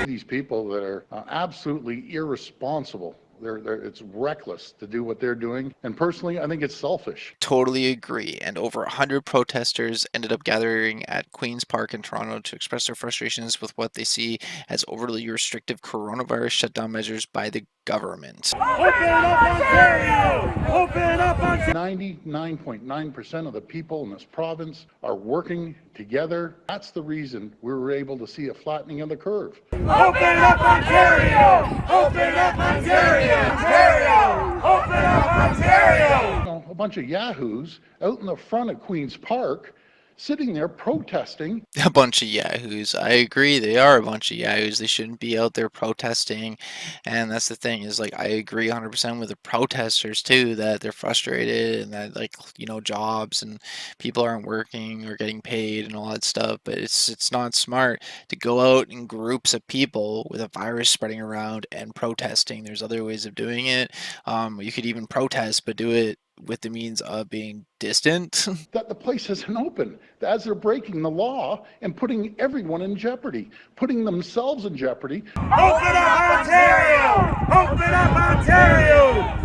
These people that are absolutely irresponsible. It's reckless to do what they're doing. And personally, I think it's selfish. Totally agree. And over 100 protesters ended up gathering at Queen's Park in Toronto to express their frustrations with what they see as overly restrictive coronavirus shutdown measures by the government. Open up Ontario! Open up Ontario! 99.9% of the people in this province are working together. That's the reason we were able to see a flattening of the curve. Open up Ontario! Open up Ontario! Ontario! Open up Ontario! A bunch of yahoos out in the front of Queen's Park sitting there protesting. A bunch of yahoos. I agree, they are a bunch of yahoos. They shouldn't be out there protesting. And that's the thing, is like I agree 100% with the protesters too, that they're frustrated and that, like, jobs and people aren't working or getting paid and all that stuff. But it's not smart to go out in groups of people with a virus spreading around and protesting. There's other ways of doing it. You could even protest, but do it with the means of being distant. That the place isn't open, as they're breaking the law and putting everyone in jeopardy, putting themselves in jeopardy. Open up Ontario! Open up Ontario!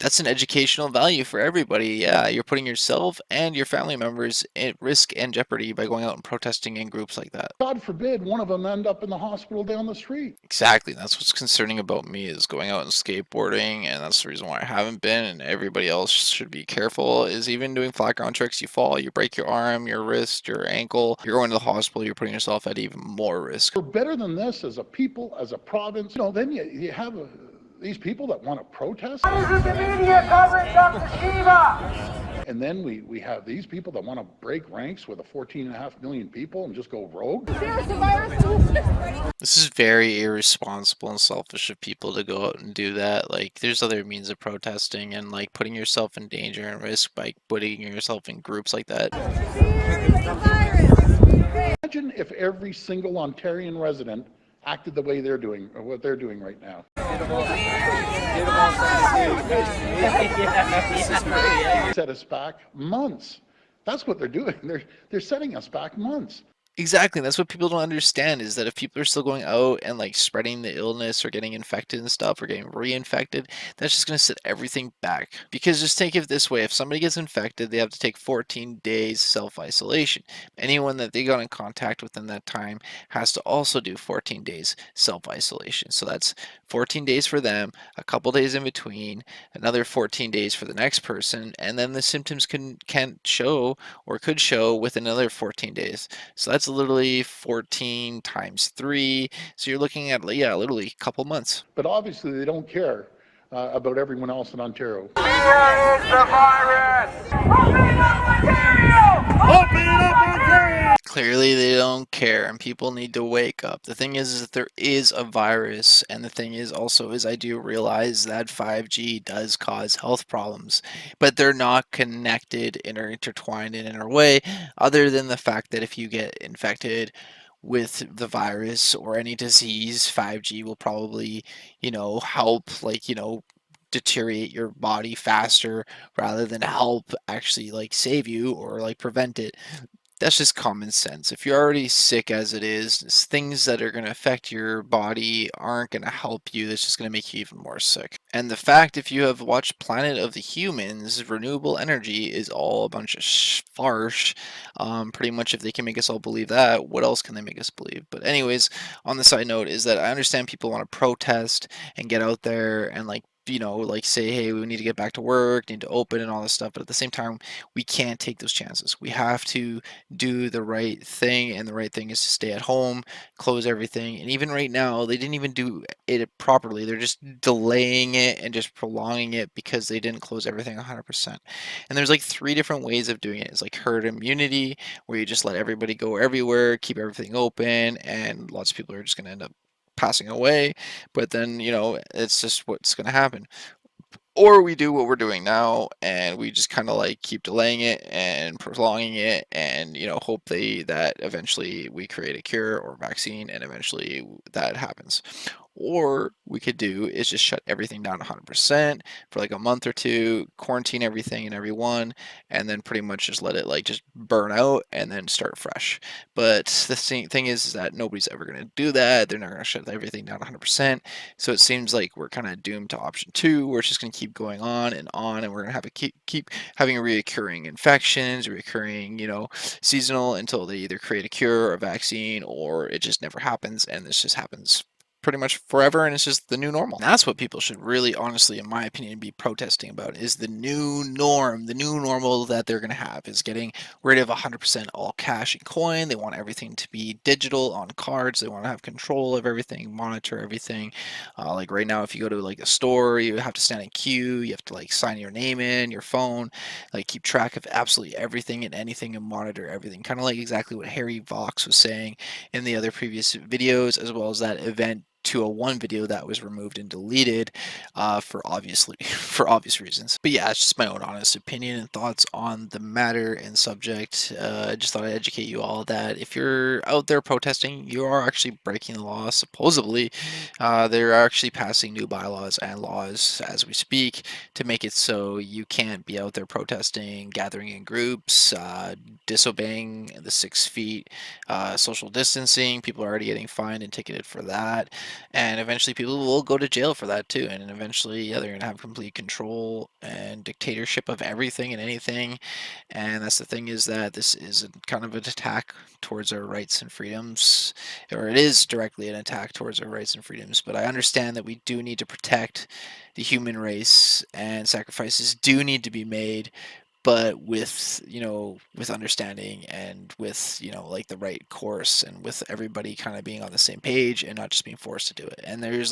That's an educational value for everybody. Yeah, you're putting yourself and your family members at risk and jeopardy by going out and protesting in groups like that. God forbid one of them end up in the hospital down the street. Exactly. That's what's concerning about me, is going out and skateboarding, and that's the reason why I haven't been, and everybody else should be careful, is even doing flat ground tricks, you fall, you break your arm, your wrist, your ankle, you're going to the hospital, you're putting yourself at even more risk. We're better than this as a people, as a province. Then you have these people that want to protest. What is the media coverage of the Shiva? And then we have these people that want to break ranks with a 14.5 million people and just go rogue. This is very irresponsible and selfish of people to go out and do that. Like, there's other means of protesting, and like putting yourself in danger and risk by putting yourself in groups like that. Imagine if every single Ontarian resident acted the way they're doing, or what they're doing right now. Set us back months. That's what they're doing. They're setting us back months. Exactly. That's what people don't understand, is that if people are still going out and like spreading the illness or getting infected and stuff or getting reinfected, that's just going to set everything back. Because just think of it this way: if somebody gets infected, they have to take 14 days self-isolation. Anyone that they got in contact with in that time has to also do 14 days self-isolation. So that's 14 days for them, a couple days in between, another 14 days for the next person, and then the symptoms can't show or could show within another 14 days. So that's literally 14 times 3. So you're looking at, yeah, literally a couple months. But obviously they don't care about everyone else in Ontario. Here is the virus! Open up Ontario! Open up Ontario! Clearly they don't care, and people need to wake up. The thing is that there is a virus, and the thing is also is I do realize that 5G does cause health problems, but they're not connected and are intertwined in a way, other than the fact that if you get infected with the virus or any disease, 5G will probably, help, like, deteriorate your body faster rather than help actually like save you or like prevent it. That's just common sense. If you're already sick as it is, things that are going to affect your body aren't going to help you. That's just going to make you even more sick. And the fact, if you have watched Planet of the Humans, renewable energy is all a bunch of farce. Pretty much, if they can make us all believe that, what else can they make us believe? But anyways, on the side note is that I understand people want to protest and get out there and like say, hey, we need to get back to work, need to open and all this stuff. But at the same time, we can't take those chances. We have to do the right thing, and the right thing is to stay at home, close everything. And even right now, they didn't even do it properly. They're just delaying it and just prolonging it because they didn't close everything 100%. And there's like 3 different ways of doing it. It's like herd immunity, where you just let everybody go everywhere, keep everything open, and lots of people are just going to end up passing away. But then, it's just what's going to happen. Or we do what we're doing now, and we just kind of like keep delaying it and prolonging it, and hope that eventually we create a cure or vaccine, and eventually that happens. or we could do is just shut everything down 100% for like a month or two, quarantine everything and everyone, and then pretty much just let it like just burn out and then start fresh. But the thing is that nobody's ever going to do that. They're not going to shut everything down 100%. So it seems like we're kind of doomed to option two, where it's just going to keep going on, and we're going to have to keep having reoccurring infections, reoccurring, seasonal, until they either create a cure or a vaccine, or it just never happens, and this just happens pretty much forever, and it's just the new normal. And that's what people should really, honestly, in my opinion, be protesting about, is the new norm. The new normal that they're going to have is getting rid of 100% all cash and coin. They want everything to be digital on cards. They want to have control of everything, monitor everything. Like right now, if you go to like a store, you have to stand in queue. You have to like sign your name in, your phone, like keep track of absolutely everything and anything and monitor everything. Kind of like exactly what Harry Vox was saying in the other previous videos, as well as that event 201 video that was removed and deleted for obvious reasons. But yeah, it's just my own honest opinion and thoughts on the matter and subject. I just thought I'd educate you all that if you're out there protesting, you are actually breaking the law. Supposedly, they're actually passing new bylaws and laws as we speak to make it so you can't be out there protesting, gathering in groups, disobeying the 6 feet social distancing. People are already getting fined and ticketed for that, and eventually people will go to jail for that too. And eventually, yeah, they're gonna have complete control and dictatorship of everything and anything. And that's the thing, is that this is kind of an attack towards our rights and freedoms, or it is directly an attack towards our rights and freedoms. But I understand that we do need to protect the human race, and sacrifices do need to be made, but with understanding, and with like the right course, and with everybody kind of being on the same page and not just being forced to do it. And there's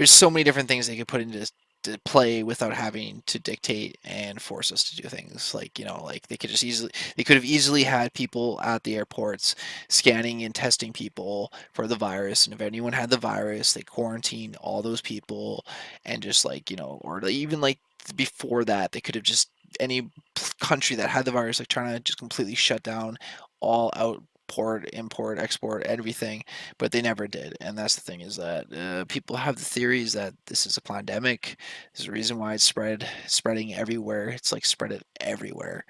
so many different things they could put into to play without having to dictate and force us to do things. Like like they could have easily had people at the airports scanning and testing people for the virus, and if anyone had the virus, they quarantine all those people, and just like or even like before that, they could have just, any country that had the virus, like trying to just completely shut down all outport, import, export, everything, but they never did. And that's the thing, is that people have the theories that this is a pandemic. There's a reason why it's spreading everywhere. It's like spread it everywhere.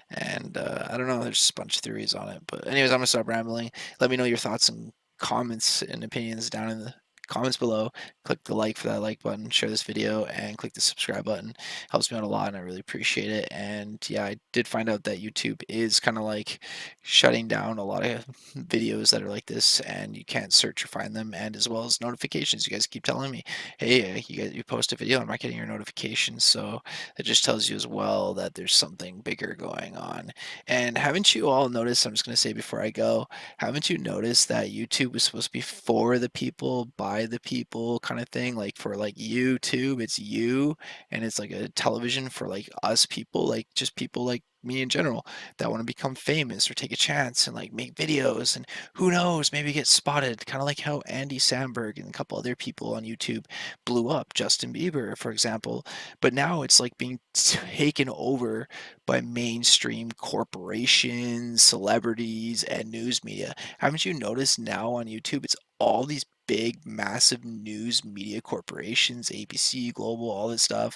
And I don't know, there's just a bunch of theories on it. But anyways, I'm gonna stop rambling. Let me know your thoughts and comments and opinions down in the comments below. Click the like for that like button, share this video, and click the subscribe button. Helps me out a lot, and I really appreciate it. And yeah, I did find out that YouTube is kind of like shutting down a lot of videos that are like this, and you can't search or find them, and as well as notifications. You guys keep telling me, hey, you post a video, I'm not getting your notifications. So that just tells you as well that there's something bigger going on. And haven't you all noticed, I'm just going to say before I go, haven't you noticed that YouTube was supposed to be for the people, by the people kind of thing? Like for like YouTube, it's you, and it's like a television for like us people, like just people like me in general, that want to become famous or take a chance and like make videos, and who knows, maybe get spotted, kind of like how Andy Samberg and a couple other people on YouTube blew up, Justin Bieber for example. But now it's like being taken over by mainstream corporations, celebrities, and news media. Haven't you noticed now on YouTube, it's all these big, massive news media corporations, ABC, Global, all this stuff.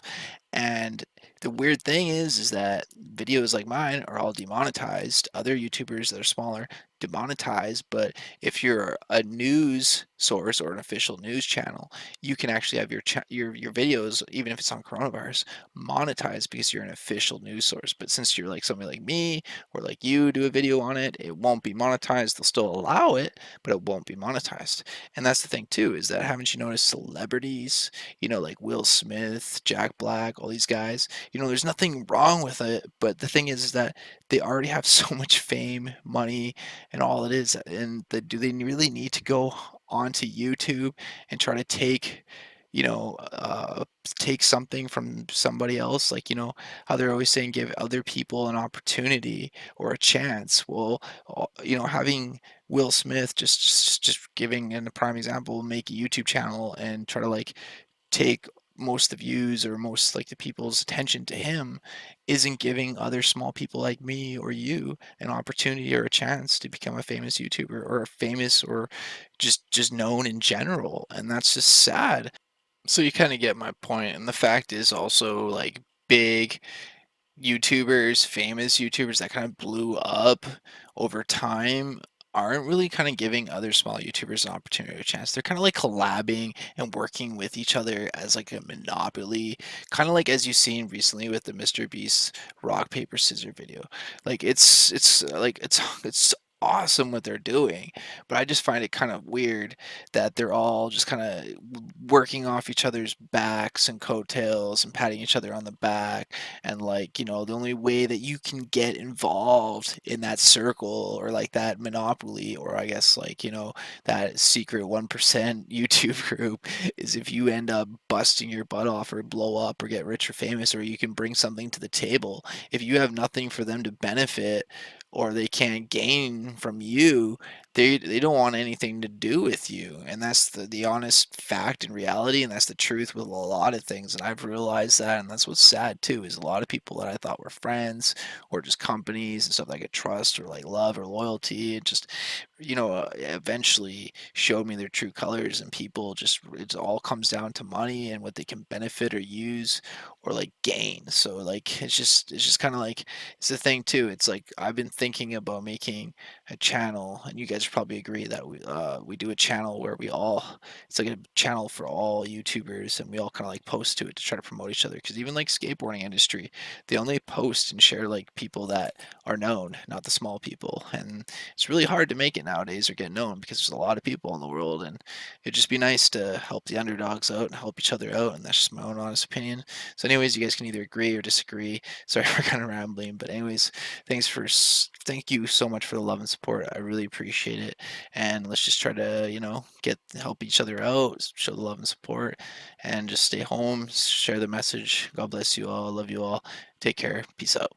And the weird thing is that videos like mine are all demonetized. Other YouTubers that are smaller, demonetized. But if you're a news source or an official news channel, you can actually have your videos, even if it's on coronavirus, monetized, because you're an official news source. But since you're like somebody like me, or like you do a video on it, it won't be monetized. They'll still allow it, but it won't be monetized. And that's the thing too, is that haven't you noticed celebrities, like Will Smith, Jack Black, all these guys, there's nothing wrong with it, but the thing is that they already have so much fame, money, and all it is. And do they really need to go onto YouTube and try to you know, uh, take something from somebody else? Like, how they're always saying, give other people an opportunity or a chance. Well, having Will Smith, just giving in a prime example, make a YouTube channel and try to like take most of the views or most like the people's attention to him isn't giving other small people like me or you an opportunity or a chance to become a famous YouTuber or a famous or just known in general, and that's just sad. So you kind of get my point, and the fact is also like big YouTubers, famous YouTubers that kind of blew up over time aren't really kind of giving other small YouTubers an opportunity or a chance. They're kind of like collabing and working with each other as like a monopoly, kind of like as you've seen recently with the Mr. Beast rock paper scissor video. Like it's awesome what they're doing, but I just find it kind of weird that they're all just kind of working off each other's backs and coattails and patting each other on the back, and like the only way that you can get involved in that circle or like that monopoly, or I guess like that secret 1% YouTube group, is if you end up busting your butt off or blow up or get rich or famous, or you can bring something to the table. If you have nothing for them to benefit or they can't gain from you, they don't want anything to do with you, and that's the honest fact and reality, and that's the truth with a lot of things, and I've realized that, and that's what's sad too, is a lot of people that I thought were friends or just companies and stuff that I could trust or like love or loyalty, and just eventually showed me their true colors, and people just, it all comes down to money and what they can benefit or use or like gain. So like it's just kind of like, it's the thing too, it's like I've been thinking about making a channel, and you guys probably agree that we do a channel where we all, it's like a channel for all YouTubers, and we all kind of like post to it to try to promote each other, because even like skateboarding industry, they only post and share like people that are known, not the small people, and it's really hard to make it nowadays or get known because there's a lot of people in the world, and it'd just be nice to help the underdogs out and help each other out, and that's just my own honest opinion. So anyways, you guys can either agree or disagree. Sorry for kind of rambling, but anyways, thank you so much for the love and support. I really appreciate it. And let's just try to, get help each other out, show the love and support, and just stay home, share the message. God bless you all. I love you all. Take care. Peace out.